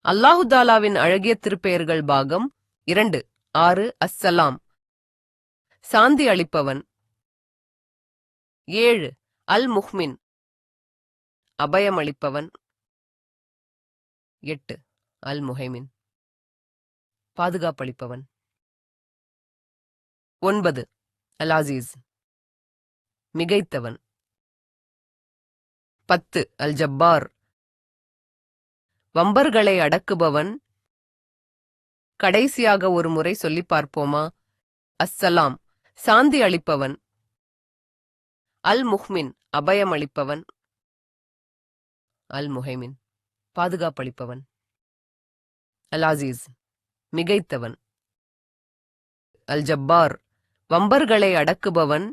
அல்லாஹு தாலாவின் அழகிய திருப்பெயர்கள் பாகம் 2 6 அஸ்ஸலாம் சாந்தி அளிப்பவன். 7 அல் முஹ்மின் அபயமளிப்பவன். 8 அல் முஹைமின் பாதுகாப்பளிப்பவன். 9 அல் அசீஸ் மிகைத்தவன். 10 அல் ஜப்பார் வம்பர்களை அடக்குபவன். கடைசியாக ஒரு முறை சொல்லி பார்ப்போமா? அஸ்ஸலாம் சாந்தி அளிப்பவன். அல் முஹ்மின் அபயமளிப்பவன். அல் முஹைமின் பாதுகாப்பளிப்பவன். அல் அசீஸ் மிகைத்தவன். அல் ஜப்பார் வம்பர்களை அடக்குபவன்.